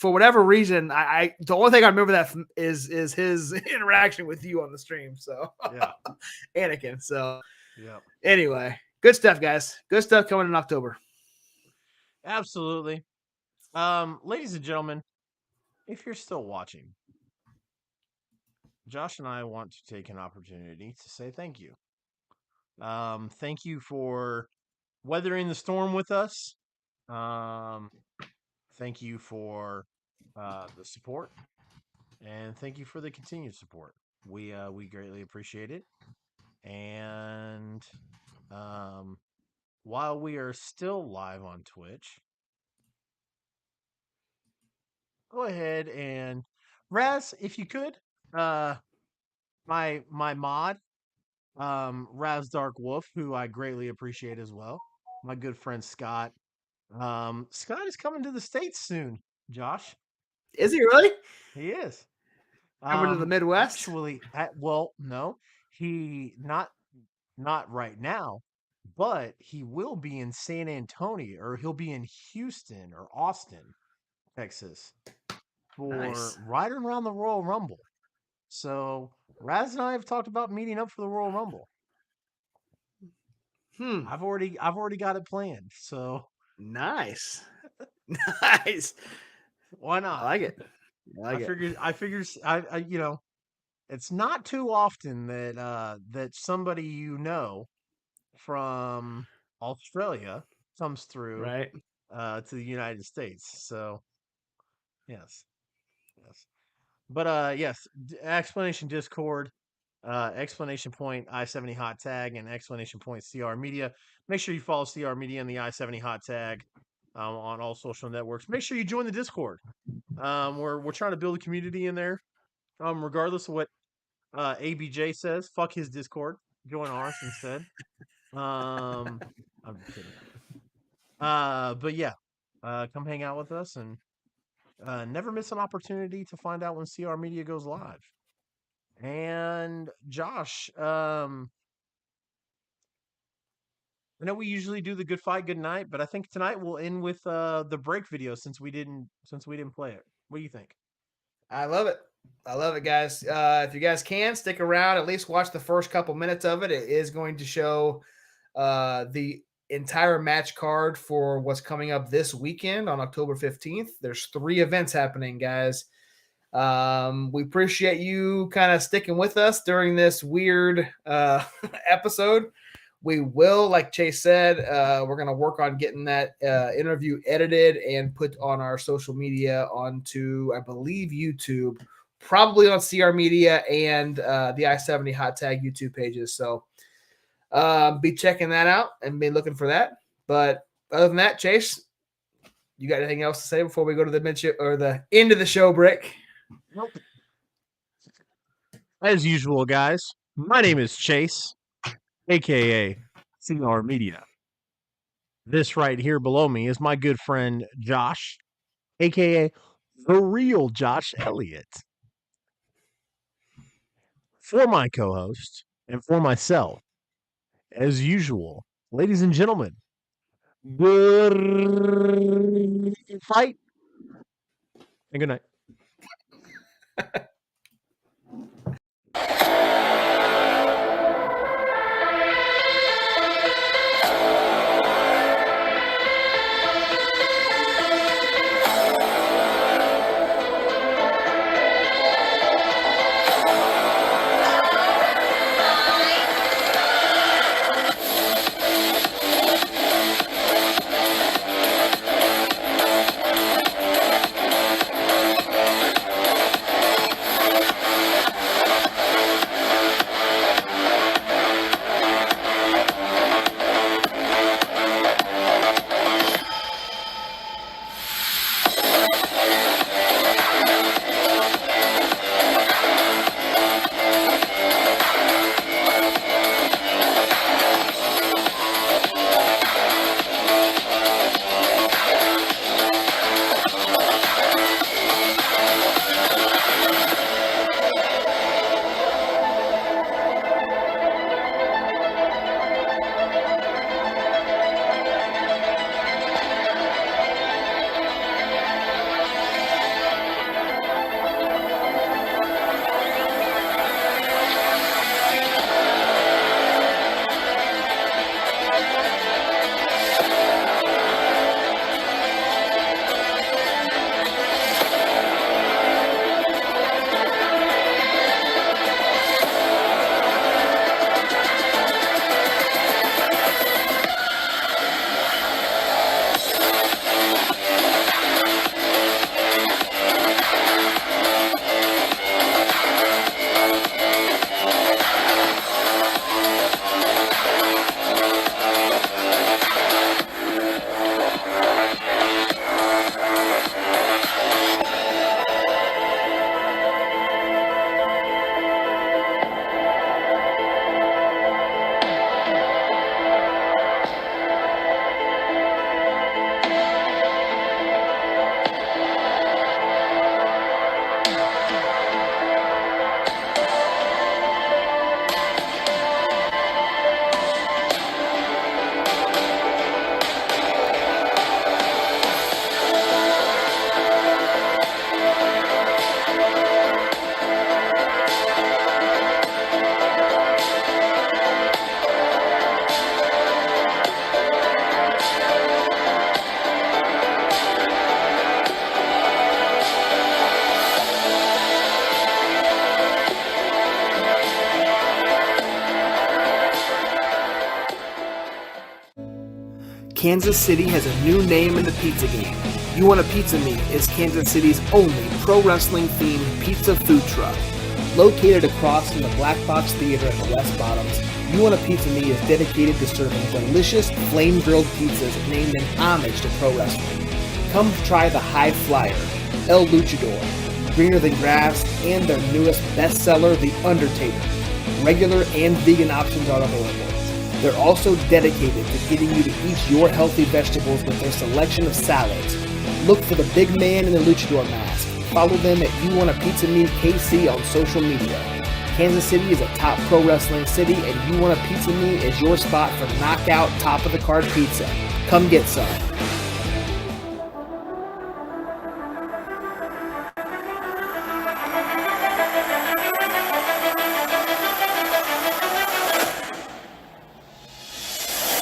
for whatever reason. I the only thing I remember that is his interaction with you on the stream. So yeah, Anakin. So yeah. Anyway, good stuff, guys. Good stuff coming in October. Absolutely. Ladies and gentlemen, if you're still watching, Josh and I want to take an opportunity to say thank you. Thank you for weathering the storm with us. Thank you for the support, and thank you for the continued support. We greatly appreciate it. And while we are still live on Twitch, go ahead and Raz, if you could, my mod, Raz Dark Wolf, who I greatly appreciate as well. My good friend Scott. Scott is coming to the States soon, Josh. Is he really? He is. Coming to the Midwest? Actually, no. He not right now, but he will be in San Antonio, or he'll be in Houston or Austin, Texas, for right around the Royal Rumble. So Raz and I have talked about meeting up for the Royal Rumble. I've already got it planned. So nice. Nice. Why not? I like it. I figured it's not too often that somebody from Australia comes through to the United States. So yes. But yes, explanation Discord, explanation point I-70 Hot Tag, and explanation point CR Media. Make sure you follow CR Media and the I-70 Hot Tag on all social networks. Make sure you join the Discord. We're trying to build a community in there. Regardless of what ABJ says, fuck his Discord. Join ours instead. I'm kidding. But yeah, come hang out with us and never miss an opportunity to find out when CR Media goes live. And Josh, I know we usually do the good fight, good night, but I think tonight we'll end with the break video since we didn't play it. What do you think? I love it. I love it, guys. If you guys can stick around, at least watch the first couple minutes of it. It is going to show the entire match card for what's coming up this weekend on October 15th. There's 3 events happening, guys. We appreciate you kind of sticking with us during this weird episode. We will, like Chase said, we're going to work on getting that interview edited and put on our social media onto, I believe, YouTube, probably on CR Media and the I-70 Hot Tag YouTube pages. So be checking that out and be looking for that. But other than that, Chase, you got anything else to say before we go to the end of the show, Brick? Nope. As usual, guys, my name is Chase, aka CR Media. This right here below me is my good friend Josh, aka the real Josh Elliott. For my co-host and for myself, as usual, ladies and gentlemen, good fight and good night. Kansas City has a new name in the pizza game. You Want a Pizza Me is Kansas City's only pro wrestling themed pizza food truck. Located across from the Black Box Theater in the West Bottoms, You Want a Pizza Me is dedicated to serving delicious flame-grilled pizzas named in homage to pro wrestling. Come try the High Flyer, El Luchador, Greener Than Grass, and their newest bestseller, The Undertaker. Regular and vegan options are available. They're also dedicated to getting you to eat your healthy vegetables with their selection of salads. Look for the big man in the luchador mask. Follow them at You Want a Pizza Me KC on social media. Kansas City is a top pro wrestling city, and You Want a Pizza Me is your spot for knockout, top of the card pizza. Come get some.